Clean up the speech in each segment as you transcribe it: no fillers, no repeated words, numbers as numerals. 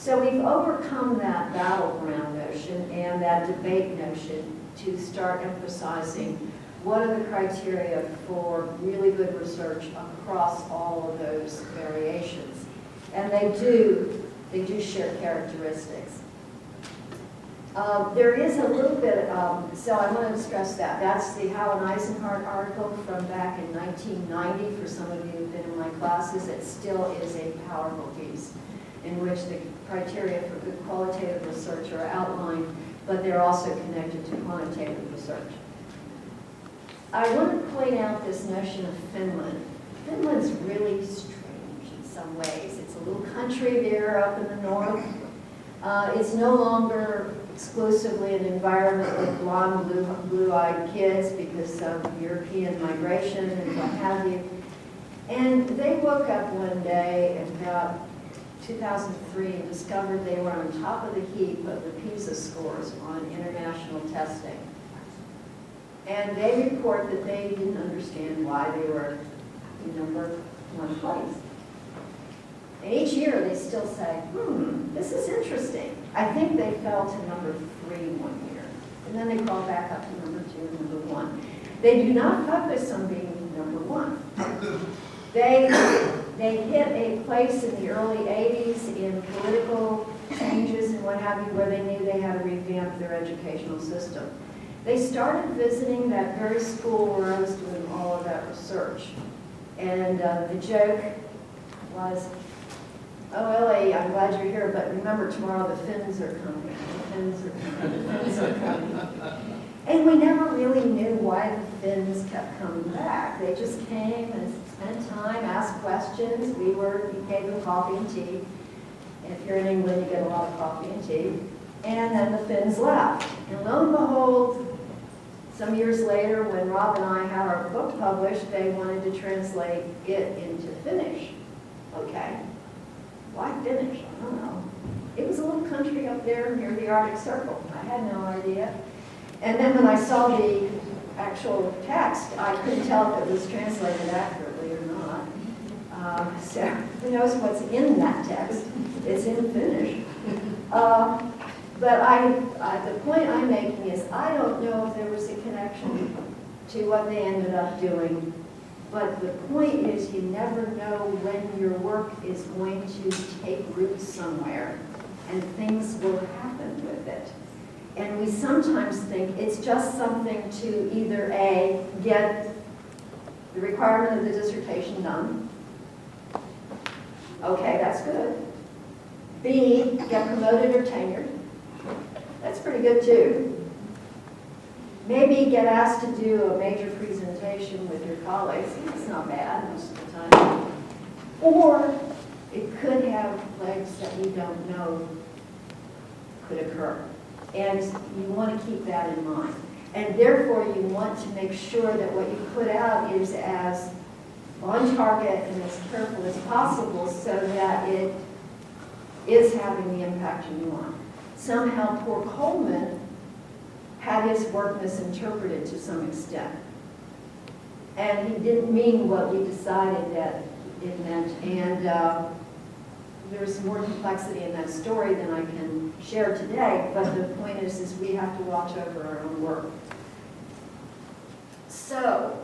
So we've overcome that battleground notion and that debate notion to start emphasizing what are the criteria for really good research across all of those variations. And they do share characteristics. There is a little bit, so I want to stress that. That's the Howell and Eisenhardt article from back in 1990. For some of you who've been in my classes, it still is a powerful piece in which the criteria for good qualitative research are outlined, but they're also connected to quantitative research. I want to point out this notion of Finland. Finland's really strange in some ways. It's a little country there up in the north. It's no longer exclusively an environment with blonde, blue-eyed kids because of European migration and what have you. And they woke up one day in about 2003 and discovered they were on top of the heap of the PISA scores on international testing. And they report that they didn't understand why they were in number one place. And each year they still say, this is interesting. I think they fell to number 3 one year. And then they crawl back up to number 2 and number 1. They do not focus on being number 1. They hit a place in the early 80s in political changes and what have you where they knew they had to revamp their educational system. They started visiting that very school where I was doing all of that research. And the joke was, oh, Ellie, I'm glad you're here, but remember tomorrow the Finns are coming. The Finns are coming. The Finns are coming. And we never really knew why the Finns kept coming back. They just came and spent time, asked questions. We gave them coffee and tea. And if you're in England, you get a lot of coffee and tea. And then the Finns left. And lo and behold, some years later, when Rob and I had our book published, they wanted to translate it into Finnish. Okay. Why Finnish? I don't know. It was a little country up there near the Arctic Circle. I had no idea. And then when I saw the actual text, I couldn't tell if it was translated accurately or not. So who knows what's in that text? It's in Finnish. But the point I'm making is I don't know if there was a connection to what they ended up doing. But the point is you never know when your work is going to take root somewhere and things will happen with it. And we sometimes think it's just something to either A, get the requirement of the dissertation done. Okay, that's good. B, get promoted or tenured. That's pretty good too. Maybe get asked to do a major presentation with your colleagues. It's not bad most of the time. Or it could have legs that we don't know could occur. And you want to keep that in mind. And therefore, you want to make sure that what you put out is as on target and as careful as possible so that it is having the impact you want. Somehow, poor Coleman had his work misinterpreted to some extent. And he didn't mean what we decided that it meant. And there's more complexity in that story than I can share today, but the point is we have to watch over our own work. So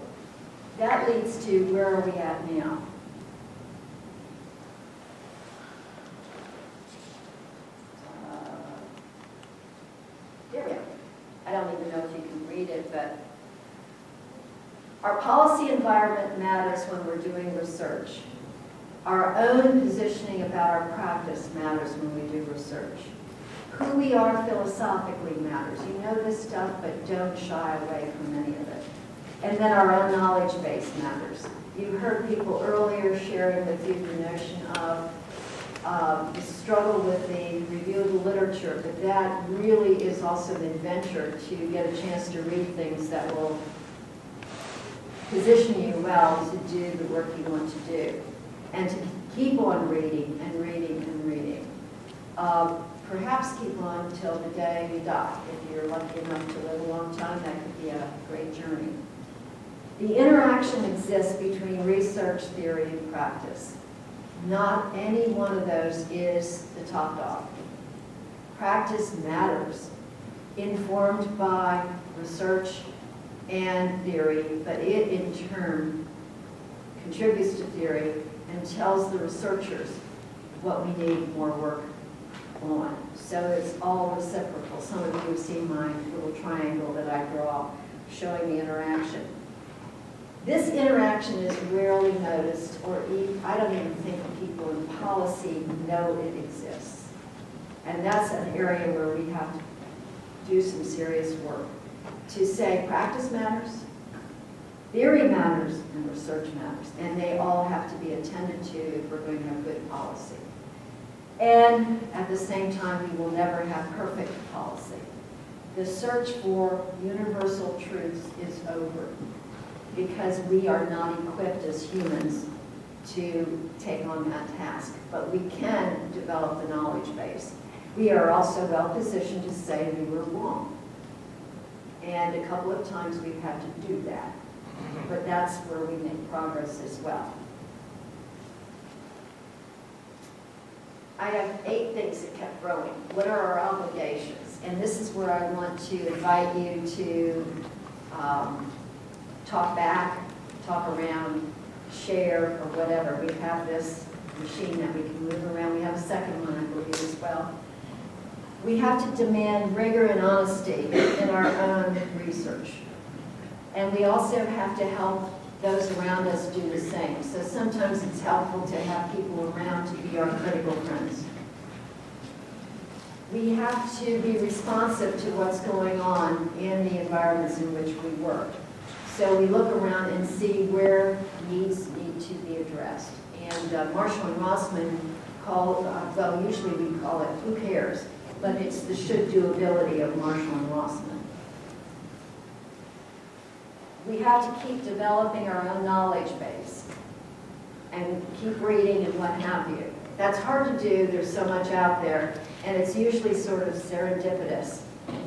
that leads to where are we at now? There we go. I don't even know if you can read it, but our policy environment matters when we're doing research. Our own positioning about our practice matters when we do research. Who we are philosophically matters. You know this stuff, but don't shy away from any of it. And then our own knowledge base matters. You heard people earlier sharing with you the notion of the struggle with the review of the literature, but that really is also an adventure to get a chance to read things that will position you well to do the work you want to do. And to keep on reading and reading and reading. Perhaps keep on until the day you die. If you're lucky enough to live a long time, that could be a great journey. The interaction exists between research, theory, and practice. Not any one of those is the top dog. Practice matters, informed by research and theory, but it in turn contributes to theory and tells the researchers what we need more work on. So it's all reciprocal. Some of you have seen my little triangle that I draw showing the interaction. This interaction is rarely noticed, or I don't even think people in policy know it exists. And that's an area where we have to do some serious work. To say practice matters, theory matters, and research matters. And they all have to be attended to if we're going to have good policy. And at the same time, we will never have perfect policy. The search for universal truths is over because we are not equipped as humans to take on that task. But we can develop the knowledge base. We are also well positioned to say we were wrong. And a couple of times we've had to do that. But that's where we make progress as well. I have 8 things that kept growing. What are our obligations? And this is where I want to invite you to talk back, talk around, share, or whatever. We have this machine that we can move around. We have a second one, I believe, as well. We have to demand rigor and honesty in our own research. And we also have to help those around us do the same. So sometimes it's helpful to have people around to be our critical friends. We have to be responsive to what's going on in the environments in which we work. So we look around and see where needs need to be addressed. And Marshall and Rossman call, well, usually we call it who cares, but it's the should-do ability of Marshall and Rossman. We have to keep developing our own knowledge base and keep reading and what have you. That's hard to do, there's so much out there, and it's usually sort of serendipitous.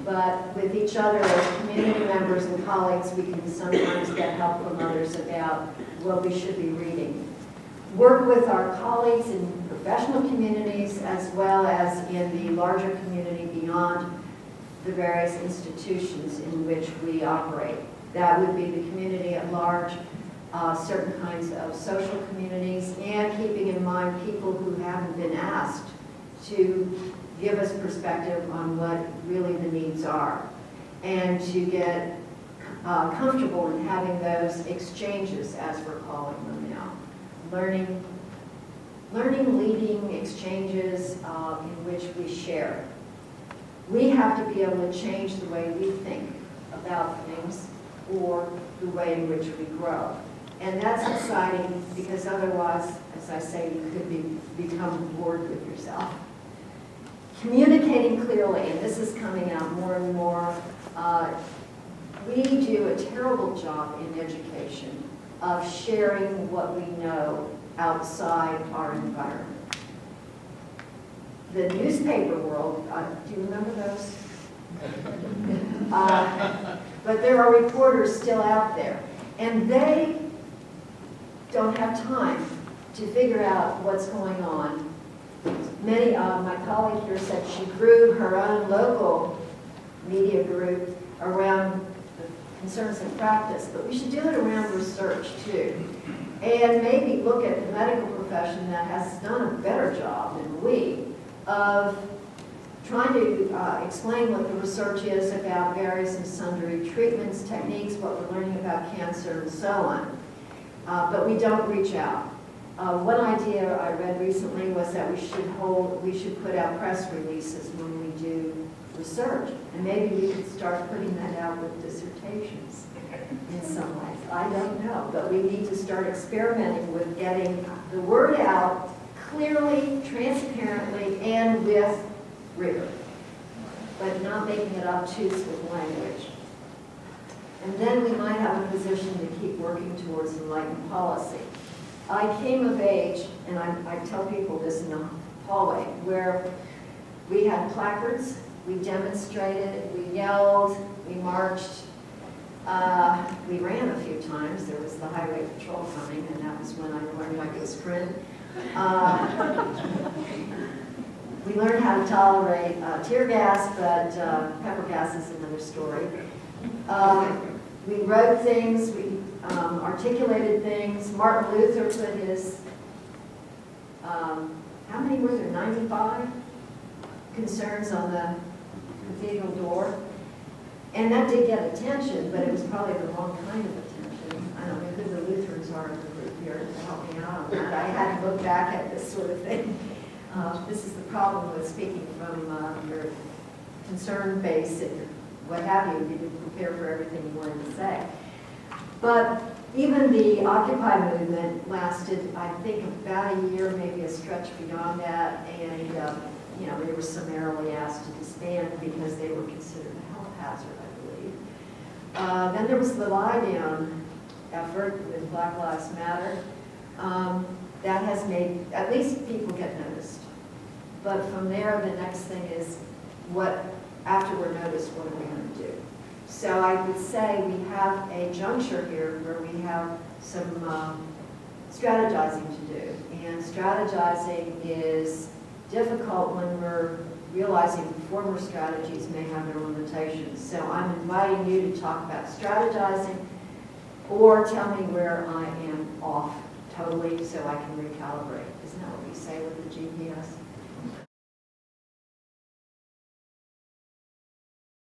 But with each other as community members and colleagues, we can sometimes get help from others about what we should be reading. Work with our colleagues in professional communities as well as in the larger community beyond the various institutions in which we operate. That would be the community at large, certain kinds of social communities, and keeping in mind people who haven't been asked to give us perspective on what really the needs are, and to get comfortable in having those exchanges, as we're calling them now. Learning, leading exchanges in which we share. We have to be able to change the way we think about things or the way in which we grow. And that's exciting because otherwise, as I say, you could become bored with yourself. Communicating clearly, and this is coming out more and more. We do a terrible job in education of sharing what we know outside our environment. The newspaper world, do you remember those? But there are reporters still out there, and they don't have time to figure out what's going on. Many of my colleague here said she grew her own local media group around the concerns in practice, but we should do it around research too. And maybe look at the medical profession that has done a better job than we of trying to explain what the research is about various and sundry treatments, techniques, what we're learning about cancer, and so on. But we don't reach out. One idea I read recently was that we should put out press releases when we do research, and maybe we could start putting that out with dissertations in some ways. I don't know, but we need to start experimenting with getting the word out clearly, transparently, and with rigor, but not making it obtuse with language. And then we might have a position to keep working towards enlightened policy. I came of age, and I tell people this in the hallway, where we had placards, we demonstrated, we yelled, we marched, we ran a few times. There was the highway patrol coming, and that was when I learned I could sprint. We learned how to tolerate tear gas, but pepper gas is another story. We wrote things, we articulated things. Martin Luther put his, how many were there, 95 concerns on the cathedral door? And that did get attention, but it was probably the wrong kind of attention. I don't know who the Lutherans are in the group here to help me out on that. I had to look back at this sort of thing. This is the problem with speaking from your concern base and what have you. You didn't prepare for everything you wanted to say. But even the Occupy movement lasted, I think, about a year, maybe a stretch beyond that, and you know, they were summarily asked to disband because they were considered a health hazard, I believe. Then there was the lie down effort with Black Lives Matter. That has made, at least people get noticed. But from there, the next thing is, what, after we're noticed, what are we going to do? So I would say we have a juncture here where we have some strategizing to do. And strategizing is difficult when we're realizing former strategies may have their limitations. So I'm inviting you to talk about strategizing, or tell me where I am off totally so I can recalibrate. Isn't that what we say with the GPS?